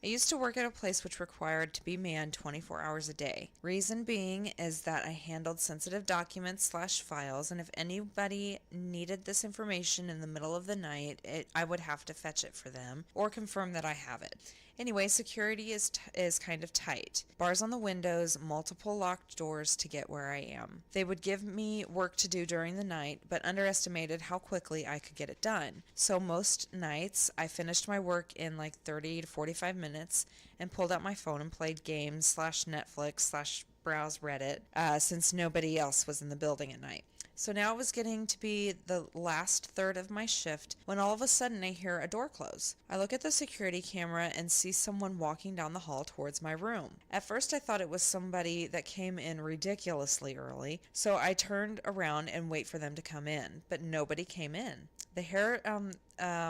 I used to work at a place which required to be manned 24 hours a day. Reason being is that I handled sensitive documents / files, and if anybody needed this information in the middle of the night, I would have to fetch it for them or confirm that I have it. Anyway, security is kind of tight. Bars on the windows, multiple locked doors to get where I am. They would give me work to do during the night, but underestimated how quickly I could get it done. So most nights, I finished my work in 30 to 45 minutes and pulled out my phone and played games / Netflix / browse Reddit since nobody else was in the building at night. So now it was getting to be the last third of my shift when all of a sudden I hear a door close. I look at the security camera and see someone walking down the hall towards my room. At first I thought it was somebody that came in ridiculously early, so I turned around and wait for them to come in, but nobody came in. The hair on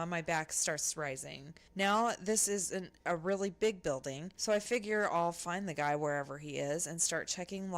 my back starts rising. Now this is a really big building, so I figure I'll find the guy wherever he is and start checking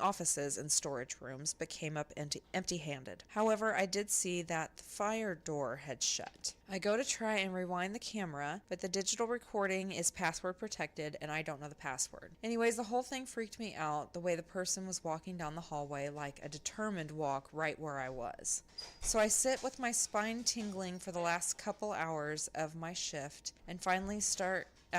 offices and storage rooms, but came up empty-handed. However, I did see that the fire door had shut. I go to try and rewind the camera, but the digital recording is password protected and I don't know the password. Anyways, the whole thing freaked me out, the way the person was walking down the hallway like a determined walk right where I was. So I sit with my spine tingling for the last couple hours of my shift and finally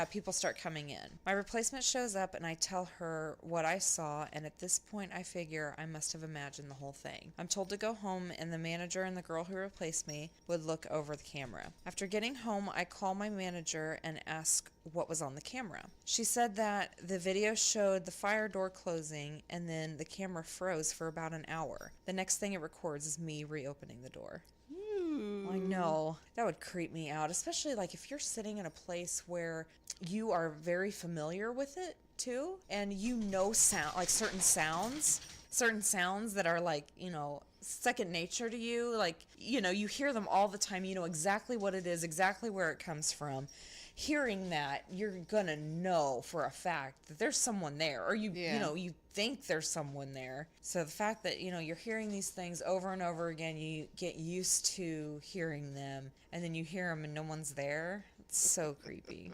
people start coming in. My replacement shows up and I tell her what I saw, and at this point I figure I must have imagined the whole thing. I'm told to go home and the manager and the girl who replaced me would look over the camera. After getting home, I call my manager and ask what was on the camera. She said that the video showed the fire door closing and then the camera froze for about an hour. The next thing it records is me reopening the door. I know. That would creep me out, especially like if you're sitting in a place where you are very familiar with it too, and you know certain sounds that are like, second nature to you. Like, you hear them all the time. You know exactly what it is, exactly where it comes from. Hearing that, you're gonna know for a fact that there's someone there, or you think there's someone there. So the fact that you're hearing these things over and over again, you get used to hearing them, and then you hear them and no one's there. It's so creepy.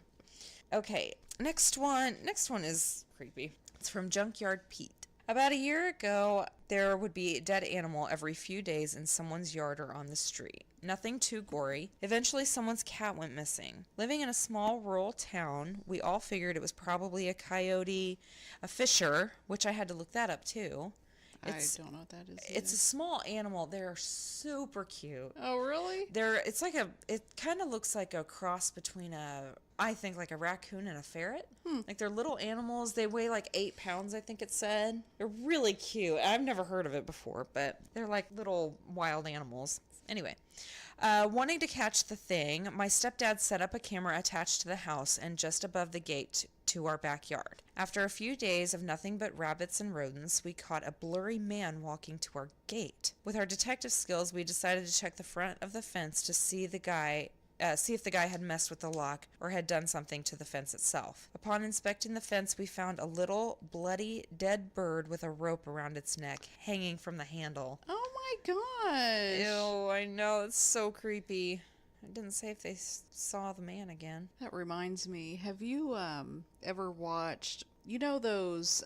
Okay, next one is creepy. It's from Junkyard Pete. About a year ago, there would be a dead animal every few days in someone's yard or on the street. Nothing too gory. Eventually, someone's cat went missing. Living in a small rural town, we all figured it was probably a coyote, a fisher, which I had to look that up too. I don't know what that is. It's a small animal. They're super cute. Oh, really? It kind of looks like a cross between I think like a raccoon and a ferret. Like they're little animals. They weigh like 8 pounds, I think it said. They're really cute. I've never heard of it before, but they're like little wild animals. Anyway, wanting to catch the thing, my stepdad set up a camera attached to the house and just above the gate to our backyard. After a few days of nothing but rabbits and rodents, we caught a blurry man walking to our gate. With our detective skills, we decided to check the front of the fence to see if the guy had messed with the lock or had done something to the fence itself. Upon inspecting the fence, we found a little bloody dead bird with a rope around its neck hanging from the handle. Oh my gosh. Ew, I know, it's so creepy. It didn't say if they saw the man again. That reminds me, have you ever watched, those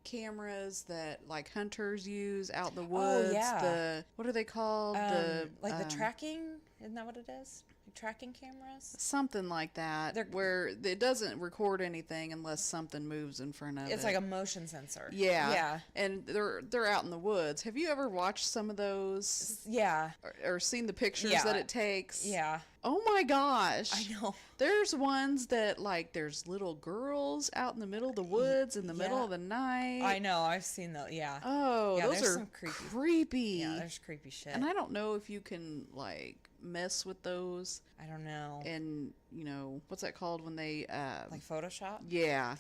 cameras that like hunters use out in the woods? Oh, yeah. What are they called? The tracking? Isn't that what it is? Tracking cameras? Something like that, where it doesn't record anything unless something moves in front of it. It's like a motion sensor. Yeah. And they're out in the woods. Have you ever watched some of those? Yeah. Or seen the pictures that it takes? Yeah. Oh my gosh. I know. There's ones that like there's little girls out in the middle of the woods in the middle of the night. I know. I've seen those. Yeah. Oh, yeah, those are some creepy. Yeah, there's creepy shit. And I don't know if you can like mess with those. I don't know. And what's that called when they like Photoshop? Yeah.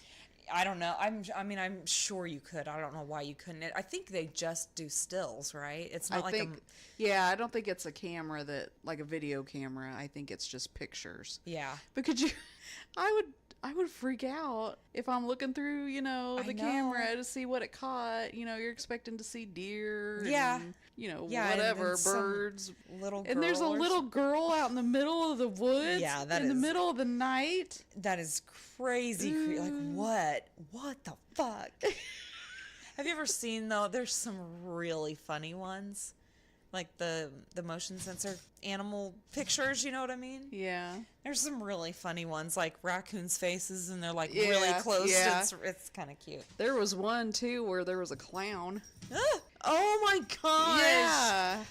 I don't know. I'm sure you could. I don't know why you couldn't. I think they just do stills, right? It's not I don't think it's a camera like a video camera. I think it's just pictures. Yeah. But I would freak out if I'm looking through, the camera to see what it caught. You're expecting to see deer. Yeah. And, whatever, and birds. Little girl. And there's a little girl out in the middle of the woods. Yeah, in the middle of the night. That is crazy. Like, what? What the fuck? Have you ever seen, though, there's some really funny ones? Like the motion sensor animal pictures, you know what I mean? Yeah. There's some really funny ones, like raccoons' faces, and they're like really close. Yeah. It's kind of cute. There was one too where there was a clown. Oh my gosh! Yeah.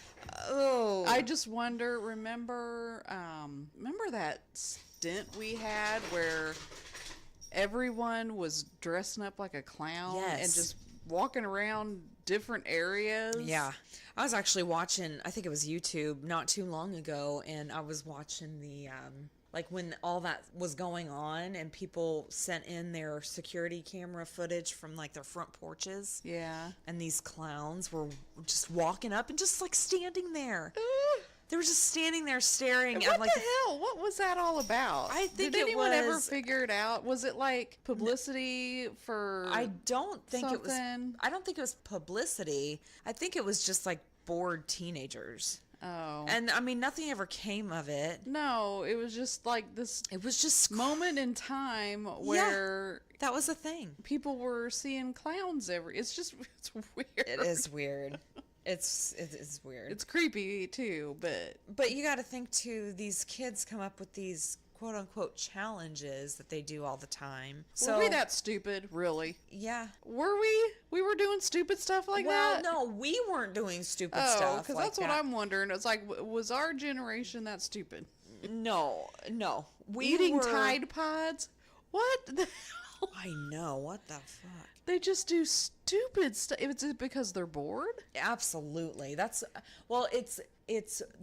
Oh. I just wonder. Remember that stint we had where everyone was dressing up like a clown and just walking around different areas. Yeah. I was actually watching, I think it was YouTube not too long ago, and I was watching the, like when all that was going on and people sent in their security camera footage from like their front porches. Yeah. And these clowns were just walking up and just like standing there. They were just standing there staring at What like the hell? What was that all about? I think Did it anyone ever was- figure it out? Was it like publicity for I don't think it something? was I don't think it was publicity. I think it was just like bored teenagers. Oh. And I mean nothing ever came of it. No, it was just like this It was just moment in time where that was a thing. people were seeing clowns it's just it's weird. It is weird. It is weird. It's creepy too, But you got to think too, these kids come up with these quote unquote challenges that they do all the time. So were we that stupid, really? yeah. Were we? We were doing stupid stuff like Well, that? no, we weren't doing stupid Oh, stuff. because like that's what that. I'm wondering. It's like, was our generation that stupid? No. We Eating were... Tide Pods? What the hell? I know. What the fuck? They just do stupid stuff. Is it because they're bored? Absolutely. That's well. It's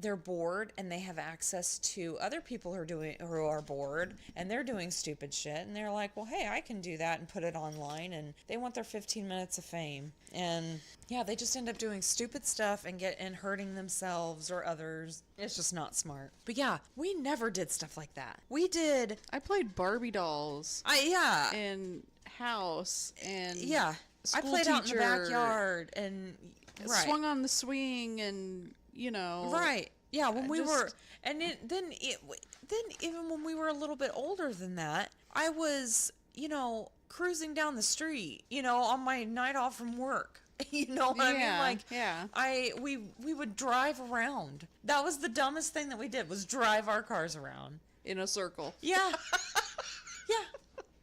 they're bored and they have access to other people who are bored and they're doing stupid shit and they're like, well, hey, I can do that and put it online, and they want their 15 minutes of fame, and yeah, they just end up doing stupid stuff and hurting themselves or others. It's just not smart. But yeah, we never did stuff like that. We did. I played Barbie dolls Yeah. and house and Yeah. I school played out in the teacher, backyard and right. swung on the swing and Right. Yeah, when we just- were, and then even when we were a little bit older than that, I was, cruising down the street, on my night off from work. You know what I mean? Yeah, Like, yeah. we would drive around. That was the dumbest thing that we did, was drive our cars around. in a circle. Yeah. Yeah.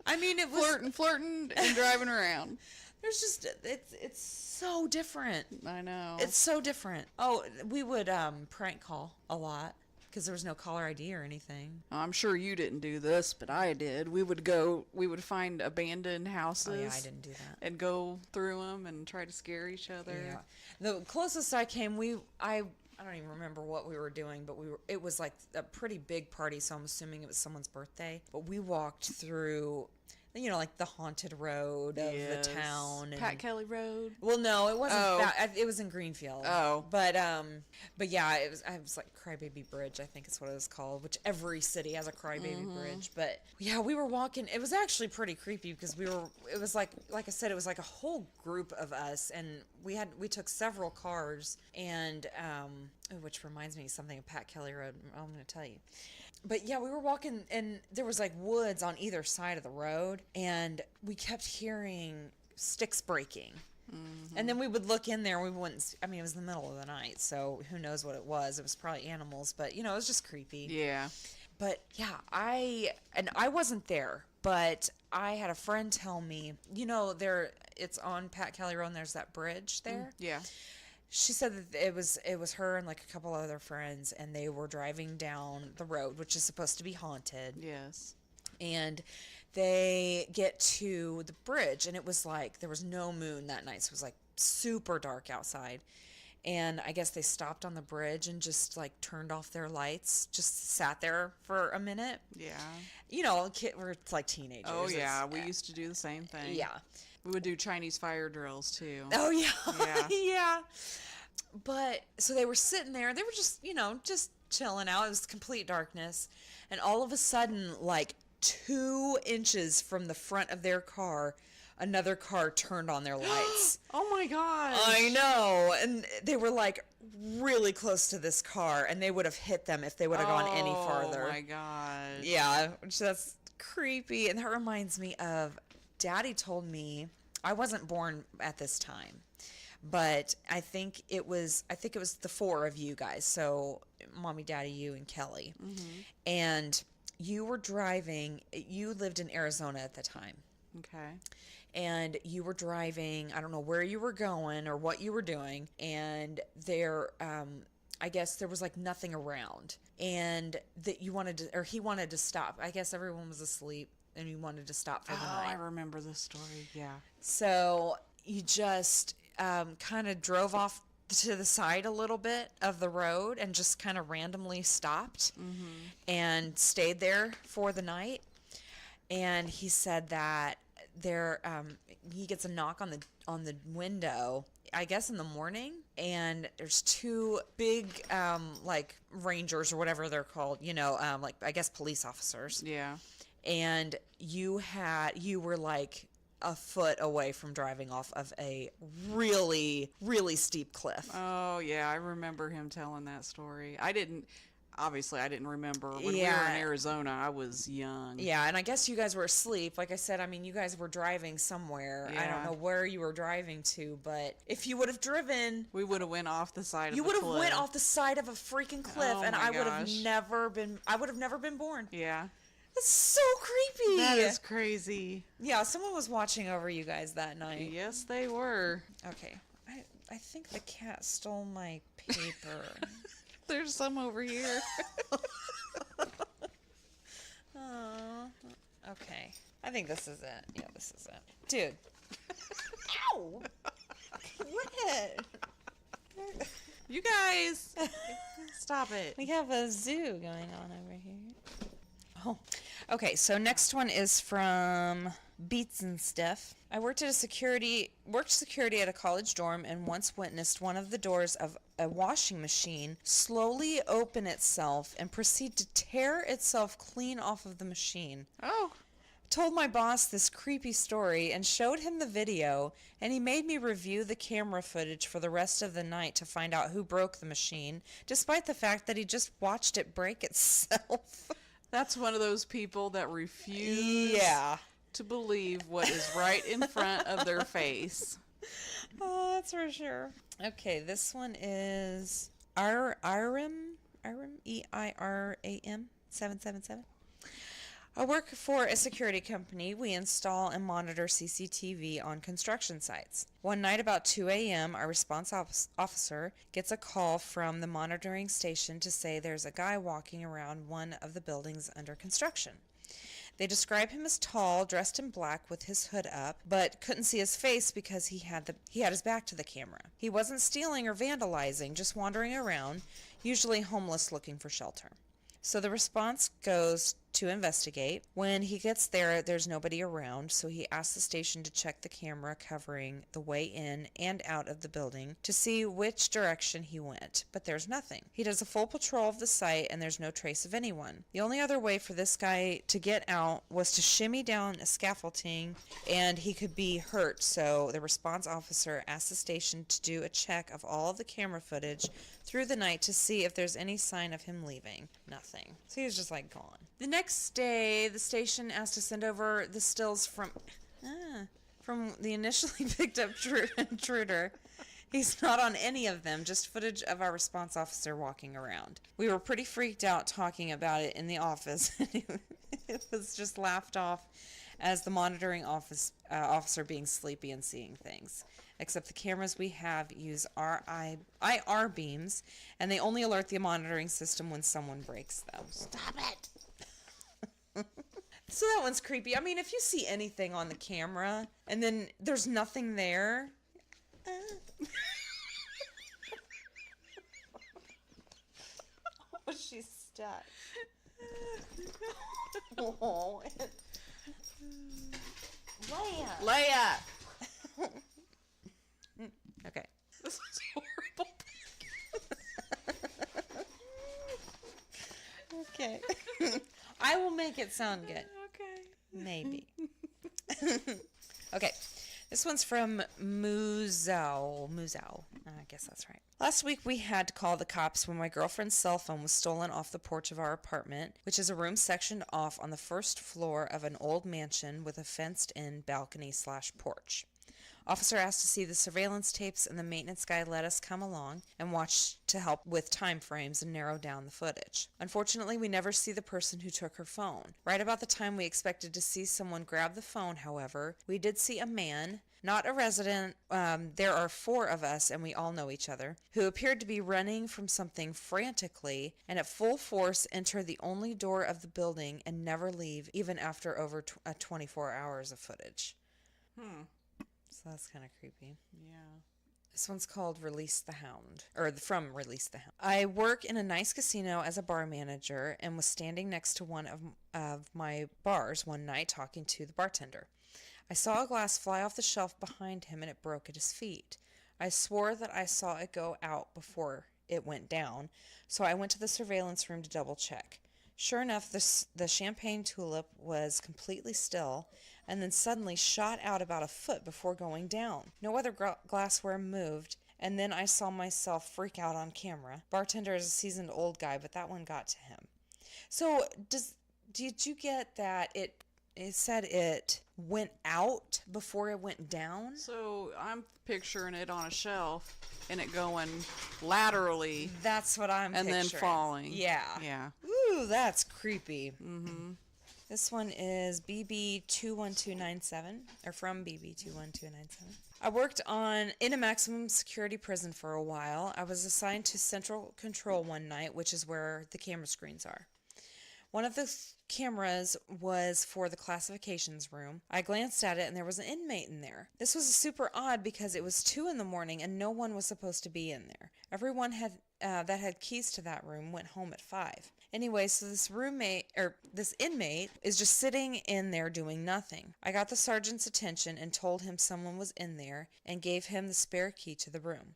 I mean, it was, Flirting and driving around. there's just, it's so different. I know. It's so different. Oh, we would prank call a lot because there was no caller ID or anything. I'm sure you didn't do this, but I did. We would find abandoned houses. Oh yeah, I didn't do that. And go through them and try to scare each other. Yeah. The closest I came, I don't even remember what we were doing, but it was like a pretty big party, so I'm assuming it was someone's birthday. But we walked through, like the haunted road of the town. And, Pat Kelly Road. well, no, it wasn't Oh. that. It was in Greenfield. Oh. But yeah, I was like Crybaby Bridge, I think is what it was called, which every city has a Crybaby Bridge. But yeah, we were walking. It was actually pretty creepy because it was like I said, it was like a whole group of us, and we took several cars, and which reminds me of something of Pat Kelly Road. I'm going to tell you. But yeah, we were walking, and there was like woods on either side of the road, and we kept hearing sticks breaking. And then we would look in there, and we wouldn't. I mean, it was the middle of the night, so who knows what it was? It was probably animals, but it was just creepy. Yeah. But yeah, I wasn't there, but I had a friend tell me, it's on Pat Kelly Road, and there's that bridge there. Yeah. She said that it was her and like a couple other friends, and they were driving down the road, which is supposed to be haunted. Yes. And they get to the bridge, and it was like there was no moon that night, so it was like super dark outside. And I guess they stopped on the bridge and just like turned off their lights, just sat there for a minute. Yeah. We're like teenagers. Oh yeah, we It's- used to do the same thing. yeah. We would do Chinese fire drills too. Oh yeah. Yeah. Yeah. But so they were sitting there. They were just, just chilling out. It was complete darkness, and all of a sudden, like 2 inches from the front of their car, another car turned on their lights. Oh my god. I know. And they were like really close to this car, and they would have hit them if they would have gone any farther. Oh my god. Yeah, which that's creepy. And that reminds me of Daddy told me, I wasn't born at this time, but I think it was the 4 of you guys. So Mommy, Daddy, you, and Kelly. And you were driving, you lived in Arizona at the time. Okay. And you were driving, I don't know where you were going or what you were doing, and there, I guess there was like nothing around, and that he wanted to stop. I guess everyone was asleep, and he wanted to stop for the Oh, I night. remember this story. Yeah. So you just kind of drove off to the side a little bit of the road and just kind of randomly stopped and stayed there for the night. And he said that he gets a knock on the window, I guess in the morning, and there's two big like rangers or whatever they're called, like I guess police officers. Yeah. And you were like a foot away from driving off of a really, really steep cliff. Oh, yeah, I remember him telling that story. I didn't remember. When we were in Yeah. Arizona, I was young. Yeah, and I guess you guys were asleep. Like I said, I mean, you guys were driving somewhere. I don't Yeah. know where you were driving to, but if you would have driven, We would have went off the side of you the would have cliff. went off the side of a freaking cliff, Oh and my I would have gosh. never been born. Yeah. That's so creepy. That is crazy. Yeah, someone was watching over you guys that night. Yes, they were. Okay. I think the cat stole my paper. There's some over here. Oh, okay. I think this is it. Yeah, this is it. Dude. Ow! What? You guys, stop it. We have a zoo going on over here. Oh. Okay, so next one is from Beats and Stuff. I worked security at a college dorm and once witnessed one of the doors of a washing machine slowly open itself and proceed to tear itself clean off of the machine. Oh, Told my boss this creepy story and showed him the video, and he made me review the camera footage for the rest of the night to find out who broke the machine, despite the fact that he just watched it break itself. that's one of those people that refuse Yeah. to believe what is right in front of their face. Oh, that's for sure. Okay, this one is Iram, EIRAM 777. I work for a security company. We install and monitor CCTV on construction sites. One night about 2 a.m., our response officer gets a call from the monitoring station to say there's a guy walking around one of the buildings under construction. They describe him as tall, dressed in black with his hood up, but couldn't see his face because he had his back to the camera. He wasn't stealing or vandalizing, just wandering around, usually homeless looking for shelter. So the response goes to investigate. When he gets there, there's nobody around, so he asks the station to check the camera covering the way in and out of the building to see which direction he went, but there's nothing. He does a full patrol of the site and there's no trace of anyone. The only other way for this guy to get out was to shimmy down a scaffolding and he could be hurt, so the response officer asked the station to do a check of all of the camera footage through the night to see if there's any sign of him leaving. Nothing. So he was just like gone. The next day, the station asked to send over the stills from the initially picked up intruder. He's not on any of them, just footage of our response officer walking around. We were pretty freaked out talking about it in the office. It was just laughed off as the monitoring officer being sleepy and seeing things. Except the cameras we have use IR beams, and they only alert the monitoring system when someone breaks them. Stop it! So that one's creepy. I mean, if you see anything on the camera, and then there's nothing there... Oh, she's stuck. Oh. Leia! Okay. This is horrible. Okay. I will make it sound good. Okay. Maybe. Okay. This one's from Muzao. I guess that's right. Last week we had to call the cops when my girlfriend's cell phone was stolen off the porch of our apartment, which is a room sectioned off on the first floor of an old mansion with a fenced-in balcony/porch. Officer asked to see the surveillance tapes, and the maintenance guy let us come along and watch to help with time frames and narrow down the footage. Unfortunately, we never see the person who took her phone. Right about the time we expected to see someone grab the phone, however, we did see a man, not a resident, there are 4 of us and we all know each other, who appeared to be running from something frantically and at full force enter the only door of the building and never leave even after over 24 hours of footage. So that's kind of creepy. Yeah. This one's called Release the Hound, or from Release the Hound. I work in a nice casino as a bar manager and was standing next to one of my bars one night talking to the bartender. I saw a glass fly off the shelf behind him and it broke at his feet. I swore that I saw it go out before it went down, so I went to the surveillance room to double check. Sure enough, the champagne tulip was completely still and then suddenly shot out about a foot before going down. No other glassware moved, and then I saw myself freak out on camera. Bartender is a seasoned old guy, but that one got to him. So, did you get that it said it went out before it went down? So I'm picturing it on a shelf and it going laterally That's what I'm and picturing. then falling. Yeah. Yeah. Ooh, that's creepy. Mm-hmm. This one is BB21297, or from BB21297. I worked in a maximum security prison for a while. I was assigned to Central Control one night, which is where the camera screens are. One of the cameras was for the classifications room. I glanced at it and there was an inmate in there. This was super odd because it was 2 a.m. and no one was supposed to be in there. Everyone that had keys to that room went home at 5. Anyway, so this inmate is just sitting in there doing nothing. I got the sergeant's attention and told him someone was in there and gave him the spare key to the room.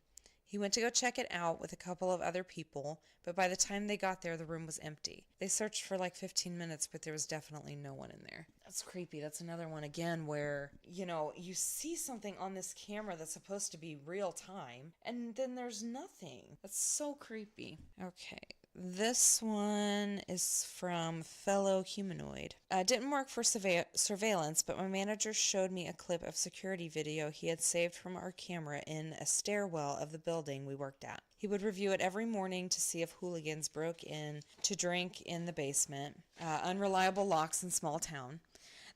He went to go check it out with a couple of other people, but by the time they got there, the room was empty. They searched for like 15 minutes, but there was definitely no one in there. That's creepy. That's another one, again, where, you see something on this camera that's supposed to be real time, and then there's nothing. That's so creepy. Okay. This one is from Fellow Humanoid. Didn't work for surveillance, but my manager showed me a clip of security video he had saved from our camera in a stairwell of the building we worked at. He would review it every morning to see if hooligans broke in to drink in the basement. Unreliable locks in small town.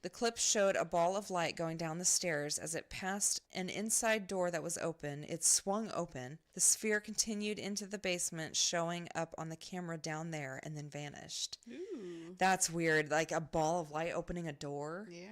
The clip showed a ball of light going down the stairs as it passed an inside door that was open. It swung open. The sphere continued into the basement, showing up on the camera down there, and then vanished. Ooh. That's weird. Like a ball of light opening a door. Yeah.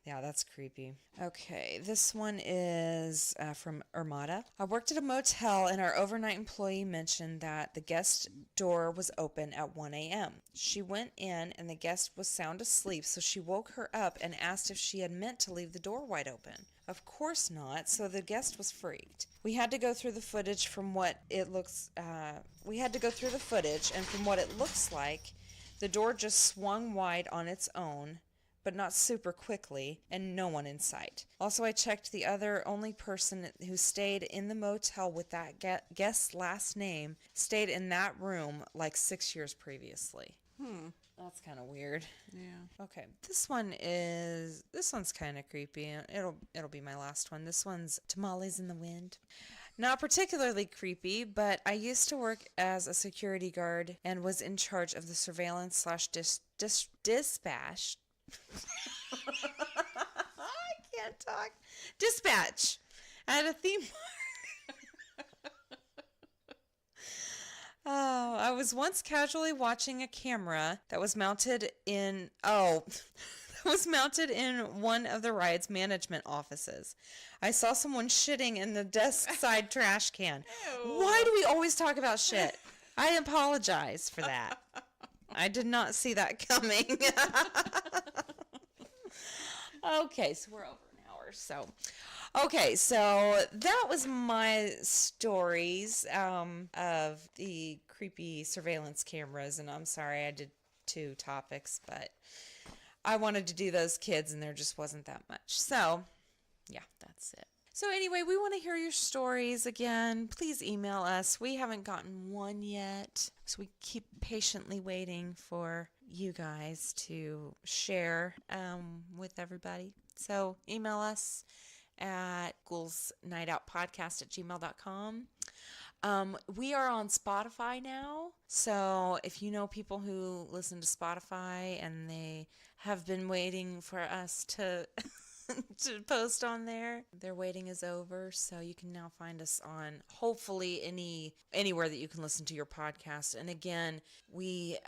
Yeah, that's creepy. Okay, this one is from Armada. I worked at a motel, and our overnight employee mentioned that the guest door was open at 1 a.m. She went in, and the guest was sound asleep, so she woke her up and asked if she had meant to leave the door wide open. Of course not, so the guest was freaked. We had to go through the footage from what it looks. And from what it looks like, the door just swung wide on its own, but not super quickly, and no one in sight. Also, I checked the only person who stayed in the motel with that guest's last name stayed in that room like 6 years previously. That's kind of weird. Yeah. Okay, this one's kind of creepy. It'll be my last one. This one's Tamales in the Wind. Not particularly creepy, but I used to work as a security guard and was in charge of the surveillance / dispatch. I can't talk. Dispatch at a theme park. Oh, I was once casually watching a camera that was mounted in one of the ride's management offices. I saw someone shitting in the desk side trash can. Ew. Why do we always talk about shit? I apologize for that. I did not see that coming. Okay, so we're over an hour. So that was my stories of the creepy surveillance cameras, and I'm sorry I did 2 topics, but I wanted to do those kids, and there just wasn't that much. So, yeah, that's it. So anyway, we want to hear your stories again. Please email us. We haven't gotten one yet, so we keep patiently waiting for you guys to share with everybody. So email us at ghoulsnightoutpodcast@gmail.com. We are on Spotify now, so if you know people who listen to Spotify and they have been waiting for us to to post on there. Their waiting is over, so you can now find us on hopefully anywhere that you can listen to your podcast. And again, we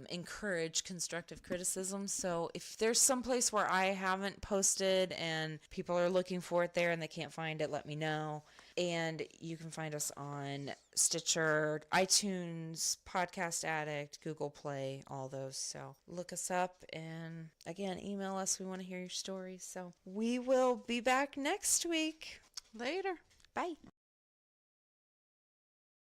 encourage constructive criticism. So if there's some place where I haven't posted and people are looking for it there and they can't find it, let me know. And you can find us on Stitcher, iTunes, Podcast Addict, Google Play, all those. So look us up and again, email us. We want to hear your stories. So we will be back next week. Later. Bye.